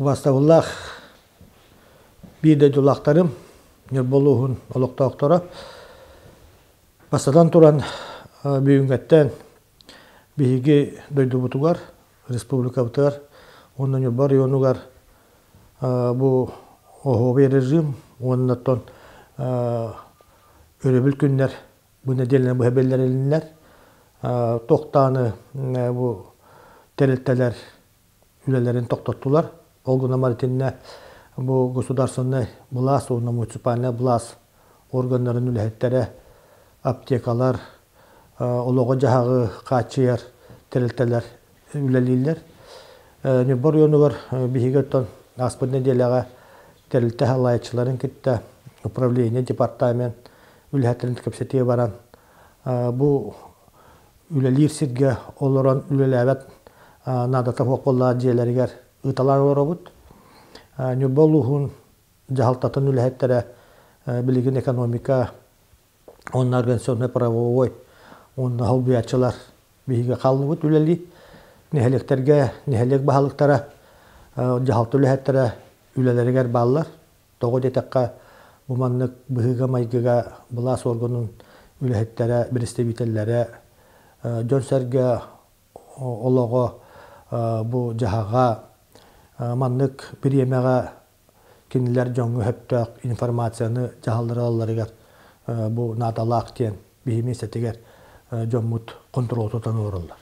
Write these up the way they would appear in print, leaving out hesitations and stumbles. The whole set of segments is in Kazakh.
Вастауллах bir de dulaktarım Nürboluğun olukta oktora Basadan turan büyüngetten bihigi duydu butugar Respublika butugar ondan yurbar yonugar bu ohobi rejim ondan örebül günler bu nedenle bu haberler elinler toktanı bu teletteler ülelerin toktattılar olguna maritinne bu государственный власть, onun municipalne власть organların ülhettere aptekalar, oloğa jahağı kaçıyar, teletteler üleliler. Nübbar yonu var bihigeton aspın nedelağa telette halayçıların kitte upravleniye departament ülhetlerin kapsetiye varan bu ülelir sirge oloran ülelevet nadata hoqolla diyelerger ıtalar varabut. Nüboluğun jahaltatın ülhettere bilgin ekonomika onun organizasyonu pravoy onun halbiyatçılar bihige kallıbıt üleli nehelekterge nehelek bahalıktara jahaltı ülhettere üleleriger bağlar toğu detekka bu manlık bihige maygiga bulas organın ülhettere biristebitellere jönserge oloğu bu jahağa manlık bir yemeğe kindiler jongu heptak informasyonu jahalları allarıgar bu nadalaq diyen bihimi setiger jommut kontrol tutan orullar.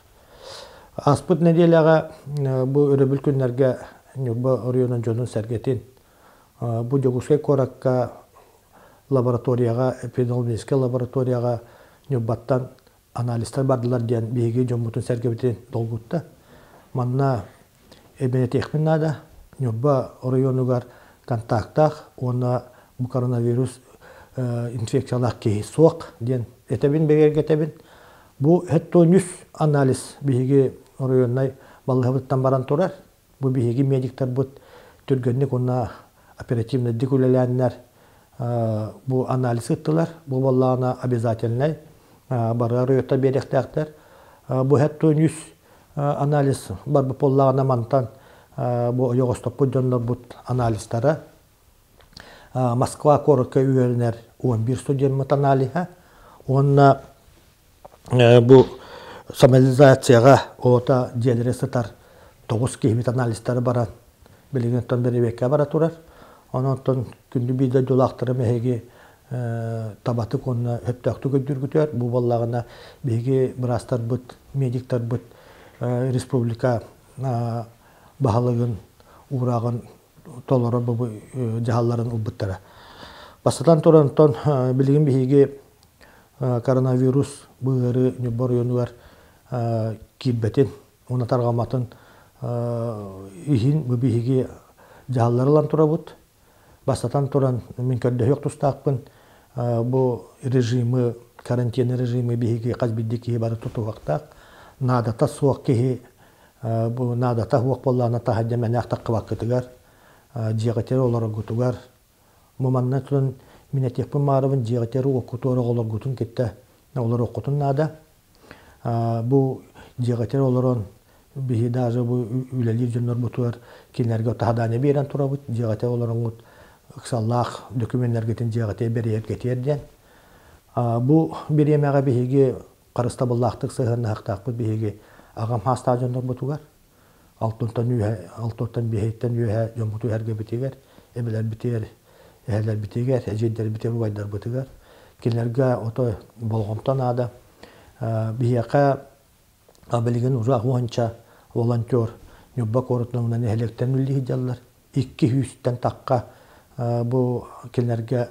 Aspıt nedelağa bu örebül günlerge bu oriyonun jonun sergetin bu joguskay korakka laboratoriyaga epidemiologik laboratoriyaga nübattan analistler bardılar diyen bihigi jommutun sergetin dolgutta manna ebenet ekminnada nübba oriyonugar kontaktaq ona bu koronavirus infeksiyalar ki soğuk diyen etebin beger getebin bu hetto nüs analiz bihigi oriyonnay ballıhabıttan baran turar bu bihigi medikler bu türgenlik ona operativne dikulelenler bu analiz ettiler bu ballağına обязательный barı röta berektaklar bu hetto nüs analiz bar bu pollağına mantan bu yoğustoppu jonlar bu analizlere Moskva korku üyeler 11 stüdyen matanaliha ona bu somalizasyaya ota jelere satar 9 kihbit analistleri baran bilgin ton beri bekka baraturar ondan gündü bir de dolaqtırı mehegi tabatı konu hep taktı götürgütür bu ballağına begi brastar but medikler but respublika bahalığın uğrağın tolara bu jahalların ubutlara. Basadan toranton bilgin bihigi koronavirus bıgırı nübbar yonugar kibbetin ona targamatın ihin bu bihigi jahallarılan turabut. Basadan toran minkerde yok tustaqpın bu rejimi karantina rejimi bihigi qazbiddiki barı tutu vaqtaq nadata soğuk ki bu nadata huq bollana tahajjama naqtaq vaqtigar jiğateri olarak gutugar mumannatun minetepin marabın jiğateri okutora olarak gutun kitte olarak okutun nada bu jiğateri olarak bihi dağı bu üleli jönler butuar kinlerge tahadane beren turabut jiğateri olarak ıksallah dokümentler getin jiğateri beriyet getirden bu bir yemeğe bihigi qarısta ballaqtık sığırna haqtaq bihigi ağam hasta jönler butugar altından biheytten yühe yomutu herge bitiger ebeler bitiger eheler bitiger ejidler bitiger uaylar bitiger kinlerge oto bolğomtan ada bihiyaka abeligin uzaq uança volontör nübba korutluğundan ehelekten ülli hijallar 200'ten takka bu kinlerge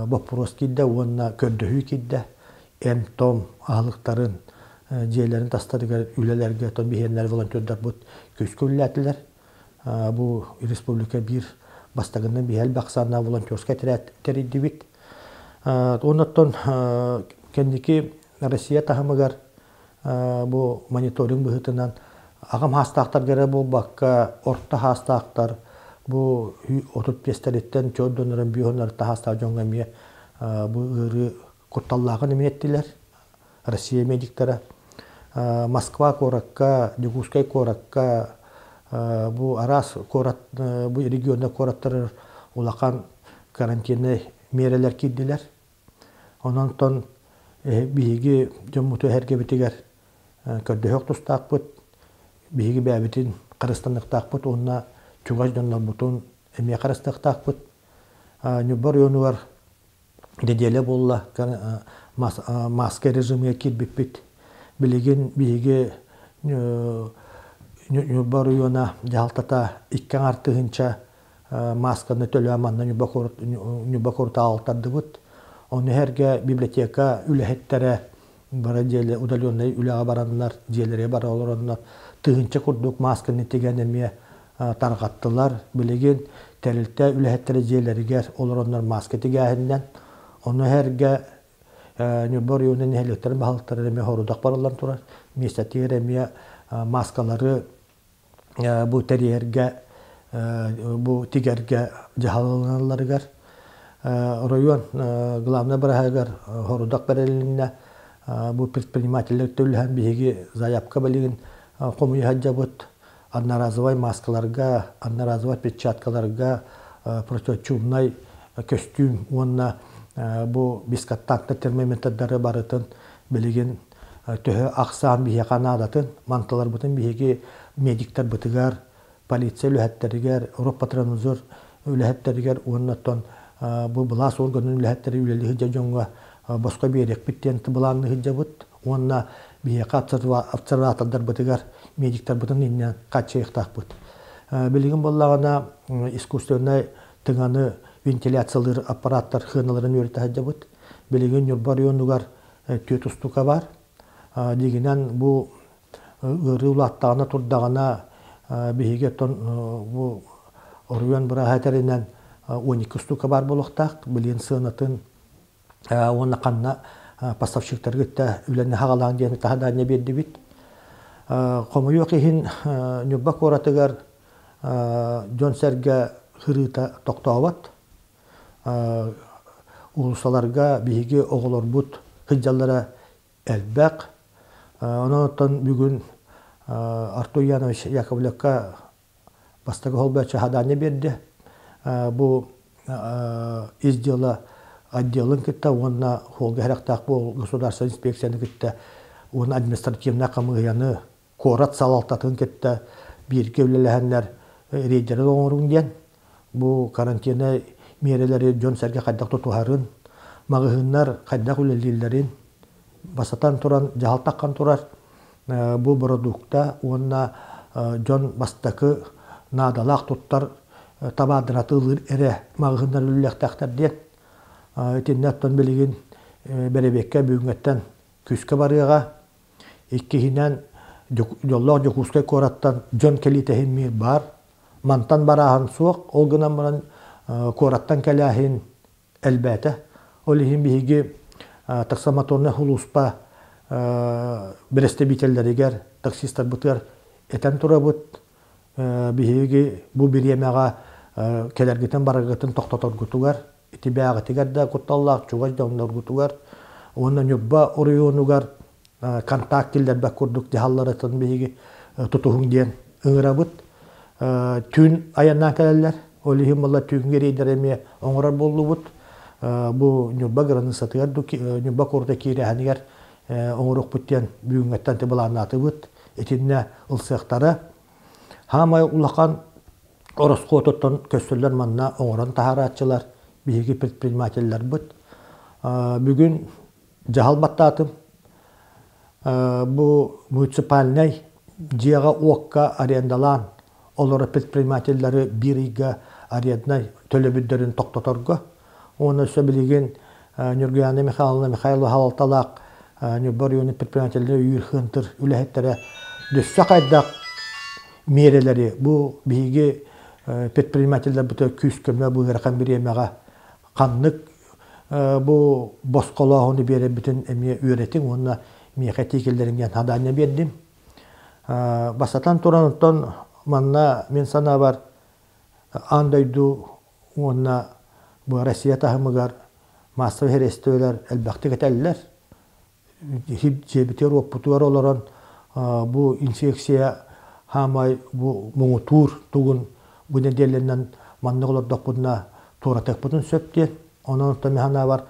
bapros kidde onna kördühü kidde tom ahlıkların Ceylerin tastarıgar ülelerge ton bihenler volontörler bu kösküllettiler. Bu Respublika bir bastagından bihel baksana volontörske teridibit. Ondan kendiki Rusya tahamıgar bu monitoring bıhıtından ağam hastaqtar göre bu bakka orta hastaqtar bu 35 taletten çoğunların bihonlar ta hasta jongamiye bu ırı kurtallağını eminettiler. Rusya medikleri Moskva korakka, Juguskay korakka бу арас корат бу регионда кораттар улахан карантинный мерелер киддилер. Онон тон биһиги жоммуту herge битигер көрдөһөк тустаакпыт биһиги бәбитин карыстаныктаакпыт онна чугаж доннор бутун эмие карыстыктаакпыт нюбар йонуар деделе болла маска режимге кирбиппит билеген биһиги нюбар йона жалтата иккен артыгынча масканы төлө аманна нюбакорта алтардыбыт. Оны herge библиотека үлэхеттере бара желе удаленный үлэға бараннар, желере бара олороннар тыгынча курдук масканы теген эме таргаттылар. Билеген тәрилте үлэхеттере желеригер олороннар маска тегәһиннән. Оны herge нюбар йонын электр бахалтары эме хорудак баралар турар. Местатер эме маскалары бу терьерге бу тигерге жахаланаларыгар. Район главный барахагар хорудак берелинне бу предпринимательлер төлөһөн биһиги заявка билген комуй хаҗабыт одноразовый маскаларга, одноразовый перчаткаларга, противочумный костюм онна бу бискаттакты термометрдары барытын билген төһө аксан биһи канадатын манталар бутын биһиги медиктер бутыгар, полиция үләһәттеригер, Ропатранузор үләһәттеригер оннаттан бу булас органын үләһәттери үләли хыҗа башка берек биттен тыбыланны хыҗабыт онна биһига обсерватордар бутыгар, медиктер бутын иннән качыктакбыт. Билген боллагана искусственный тыганы вентиляциялар аппараттар хыналарын өртә хыҗабыт. Билген юрбар йонугар төтүстука бар. Дигенен бу ырылаттагына турдагына биһиге тон бу орыян бирахатеринен 12 штука бар болуктак билен сынатын оны канна поставщиктарга үләне хагалан дигән тахаданы берди бит. Комуй кыйын нюбак оратыгар Джонсерге хырыта токтообат. Улусаларга биһиге оголор бут хыҗаллара элбәк. Онотон бүгүн Артур Янович Яковлевка бастагы холбача хаданы берди. Бу издела отделын китте, онна холга характак бу государственный инспекцияны китте, он административна камыяны корат салалтатын китте, бирге үлеләһәннәр рейдеры оңрун дигән. Бу карантина мереләре Джонсерге кайдак тотуһарын, магыһыннар кайдак үлеләләрен басатан туран жалтаккан турар. Бу продукта онна Джон бастакы надалак туттар табадына тылыр эре магыһыннар үлеләктәктәр дигән. Тиннәттән билеген беребеккә бүгәттән күскә барыга иккеһинән жоллар жокускай кораттан Джон келитеһин мир бар. Мантан бараһын суак, ол гына менен кораттан кәләһин әлбәтә. Олиһин биһиге таксомоторны хулуспа берестебителләргә таксисттар бутыр этән турабыт биһиге бу биремәгә келәргәтен барагытын токтотор гутугар итибәгә тигәрдә кутталлак чугаж дәүнәр гутугар оннан юбба орыйонугар контактлар бакурдук җаһалларытын биһиге тутуһун дигән ыңырабыт түн аяннан кәләләр олиһим булла түнгә рейдереме оңрар булдыбыт бу юбба граны сатыгар юбба корда кирәһәнигәр оңрук бүттән бүгенгәттән тибыланатыбыт этинне ылсыктары хамай улахан ороскототтон көстөллөр манна оңран тахаратчылар биһиги предпринимательлер бут бүгүн жаһалбаттатым бу муниципальный жига окка арендалан олар предпринимательлери бирига арендный төлөбүддөрүн токтоторго оны сөбилеген Нургияна Михайловна Халалталак Нюбарионы предпринимательлери үйрхынтыр үлэхеттере дөссө кайдак мерелери бу биһиги предпринимательлер бута күскөмө бу гыркан биремага каннык бу босколоогуну бере бүтүн эми үйрөтүң онна мехатикелдеринген хадanya бердим. Басатан турантон манна мен сана бар андайду онна бу Россия тахымыгар массовый херестөлөр элбакты кетеллер. Хип жебитер опутуар олорон бу инфекция хамай бу муңутур тугун бу неделеннен манны олордок будна туратак бутун сөптен онон томехана бар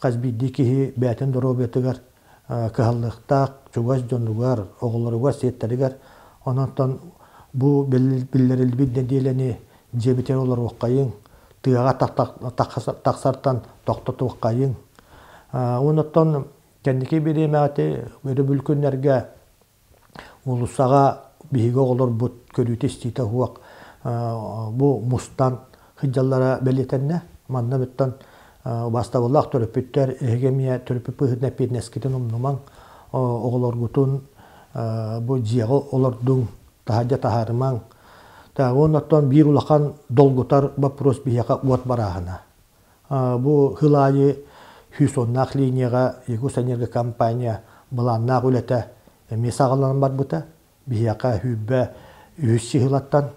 казбидди кихи бәтен доробетигер кыһаллыктак чугас жонугар оголоругар сеттеригер онон бу биллерил бидде делени жебитер олар оккайын тыага таксартан токтотуккайын онотон кендики биремати бери бүлкүннерге улусага биһиге олор бут көрүтө стите хуак бу мустан хыджаллара белетенне манна биттан бастабыллах төрөпүттер эгемия төрөпүпүхүнэ пирнескитин умнуман оголоргутун бу жиего олордун тахаджа тахарыман та онотон бир улахан долгутар вопрос бияка уот барахана бу хылайы хүсоннах линияга егусанерге компания буланнак үлете месагалан бар бута бияка хүббе үсси хылаттан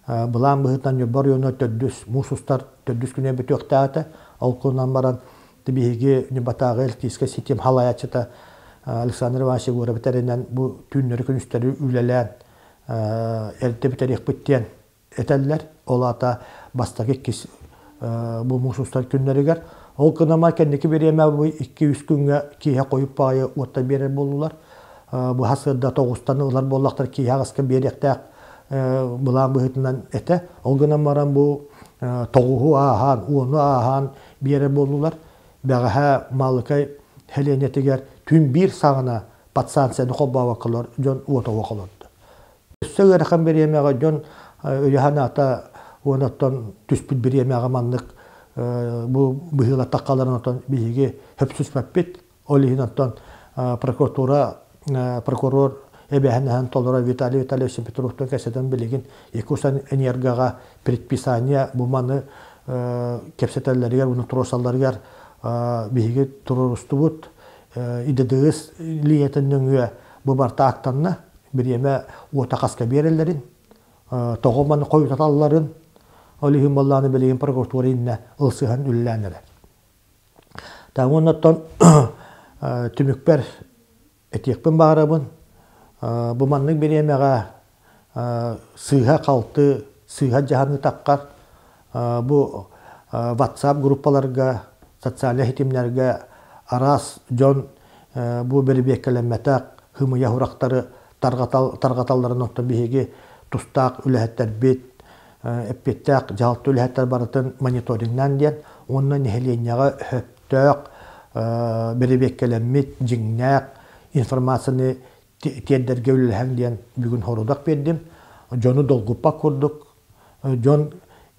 булан быһытан юбар йоно төдүс мусустар төдүс күнө бүтөктаата алкунан баран тибиге небатагыл тиске систем халаячыта Александр Иванович Гурабетеринен бу түннөр күнүстөрү үлелен эрте битерек биттен этеллер олата бастагы кис бу мусустар күннөрүгөр ол кынама кендики береме бу 2-3 күнгө кие коюп баайы отта берер болулар бу хасырда 9-тан улар боллактар кие агаска беректак булан быһытынан эте ол кынамаран бу тогуу ахан уну ахан берер болулар багаха малыкай хеленетигер түн бир сагына пациентсени коббаба кылар жон уотого кылат сөгөр хан беремега жон яханата онотон түспүт беремега маннык бу быһыла таккаларынотон биһиге хөпсүспеппит олихинотон прокурор эбэхэнэхэн толора Виталий Витальевич Петровтон кэсэтэн билигин Якусан энергага предписание буманы кепсетеллеригер уну туросалларыгер биһиге турустубут идедыгыс лиетеннөңүө бу барта актанна биреме уотакаска берелерин тогоманы коютаталларын олихин балланы билигин прокуратуринне ылсыхан үлләнере тагоннотон түмүкпер этиекпен багарабын бу маннык биремега сыйга калты сыйга жаһаны таккар бу WhatsApp группаларга социаль хитимлерге арас жон бу бербекелемметак хымыя хурактары таргаталларын отто биһиги тустак үлэһеттер бит эппеттак жалты үлэһеттер барытын мониторингнан диен оннан нехеленияга хөттөк бербекелеммит жиңнак информацияны тендерге үлэһэн диен бүгүн хорудак бердим жону долгуппа курдук жон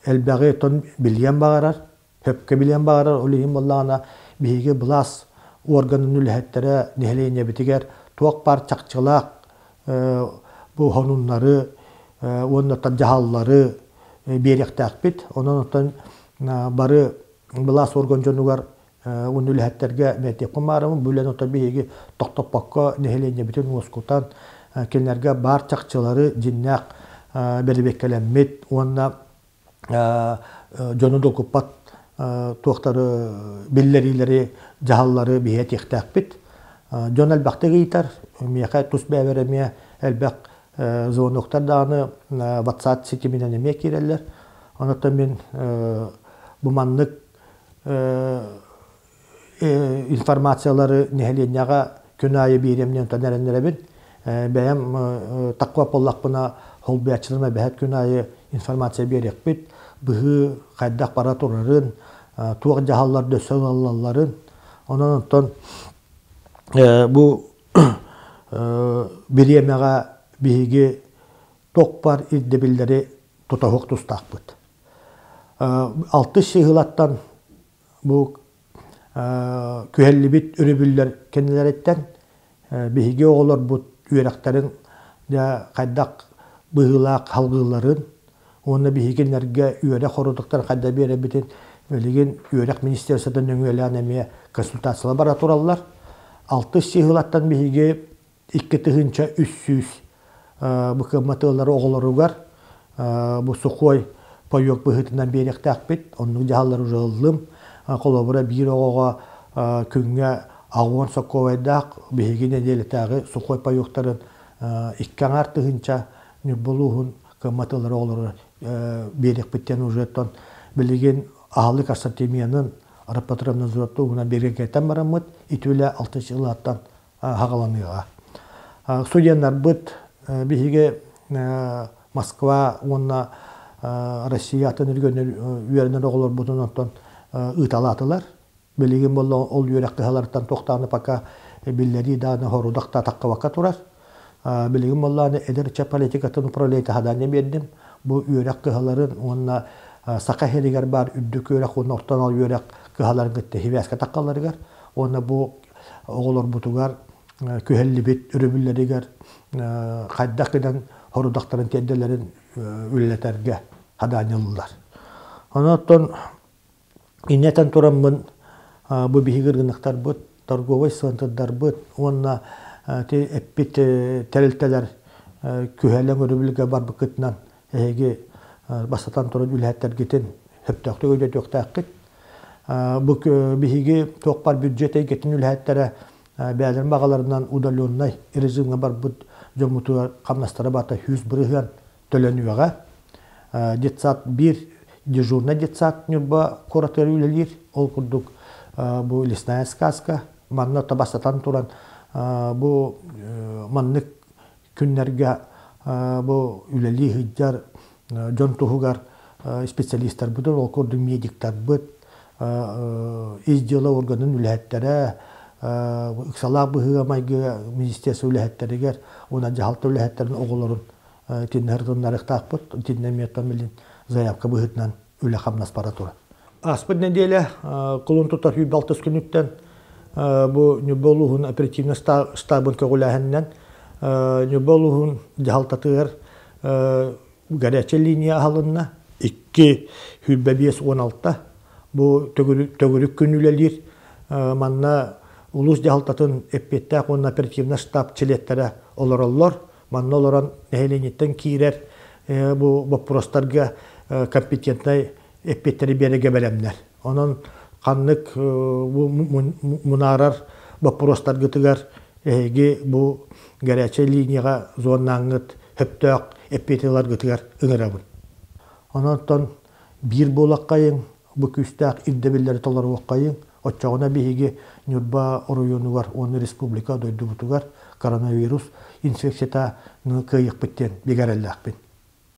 элбяғы тон билген бағарар, хөпке билген бағарар, олейін боллағына биһиги бұлас органын үләттері нехелейіне бітігер, туақ бар чақчылақ, бұл хонунлары, оннаттан жағаллары беректәк бит, оннаттан бары бұлас орган жонуғар он үләттерге мәтек құмарымын, бүлен ота биһиги тоқтоппаққа нехелейіне бітін оскутан келнерге бар чақчылары жиннәк бербеккелеммет, онна жону докуппат туақтары биллерилери жағаллары бейет ектәк бит. Жон әлбәқті гейтар, меқай тұс бәвереме әлбәқ зоноқтар дағаны WhatsApp сетеменен еме керелер. Онытта мен бұманлық информациялары нехеленяға күн айы бейремнен төнәрендеребін. Бәйім тақва поллақ бұна хол бәтшілерме бәйет күн айы информация берек бит. Бұғы қайдақ бара тұрарын, туақ жағалар дөсі алаларын. Онан онтан бұл беремеға бігі тоқ бар ирдебілдері тұтағық тұстақ бұд. 6 шығылаттан бұл күйелі бит үрібілдер кенелер еттен бігі оғылар бұд үйерақтарын қайдақ бұғылақ халғыларын оны бігенлерге үйерек хорудықтар қайда бере бітін өлеген үйерек министерсиядан өңелі әме консультациялар бара туралар. 6 сиғылаттан біге 2 тығынша 300 бұқыматылары оғыларуғар бұл сұқой пойок бұғытынан берек тәқпет, оның жағалары жылым, қолабыра бір оғыға күнге ағуан соққовайдақ бігене делі тәғі сұқой пойоқтарын 2 тығынша нюболухун кыматылар олар берек биттен уже тон билеген ахалык ассортиментын рапатрамнын зуратту гына берген кетен барамыт итүле 6 жылаттан хагаланыга. Студенттар быт биһиге Москва, онна Россия атын үргөнөр үйөрнөр оголор бутунан ыталатылар. Билеген болла ол үйрәк кыһалардан токтаны пока биллери даны хорудакта такка вакка турар. Билеген болланы эдерче политикатын управляйты хаданы бердим. Бу үйрәк кыһаларын онна сака херигер бар үддүк үйрәк онна ортан ал үйрәк кыһаларын гытты хивәскә таккаларыгар. Онна бу оголор бутугар көһеллибит үрүбүлләригер кайдакыдан хорудактарын тенделерин үлләтәргә хаданыллар. Онотон иннетен тураммын бу бихигиргинактар бут, торговый центрдар бут, онна те эппит тәрелтәләр көһәләң үрүбүлгә бар быкытнан эге басатан турып үләттәр гитен хөптәктә өйдә төктәккит. Бу бихиги токпар бюджеты гитен үләттәре бәләр багаларынан удалённай режимга бар бут жомутуар камнастары бата 100 биргән төлөнүгә. Детсат 1 дежурный детсат нюба куратор үлелер, ол курдук бу лесная сказка, манна табасатан туран бу маннык күннәргә бу үлели хиҗар жон тугар специалисттар буdur, ол курдук медиктар бут, издела органын үләттәре ыксала быһыга майга министерство үләттәрегә, уна жаһалты үләттерин оголорун тиннәрдән тақпыт, тиннәметтән билин заявка быһытнан үлә хамнас паратура. Аспыт неделя кулун тутар 6 күнүттен бу нюболухун оперативный штабын көгүләһеннән нюболухун жаһалтатыр горячая линия алынна 2 хүббәбес 16 бу төгүрүк күнүләлер манна улус жаһалтатын эппеттә он оперативный штаб чилеттәре олороллор манна олоран нәһеленеттән кирер бу вопростарга компетентный эппеттери береге белемнер. Онон каннык бу мунарар вопростар гытыгар эге бу горячая линияга зонаңыт хөптөк эппетелар гытыгар ыңырабын. Онон бир болаккайын бу күстәк ирдебелләре толар ваккайын отчагына биһиге Нюрба районы бар, оны республика дойду бутугар коронавирус инфекцията кыйык биттен бигәрәлләкпин.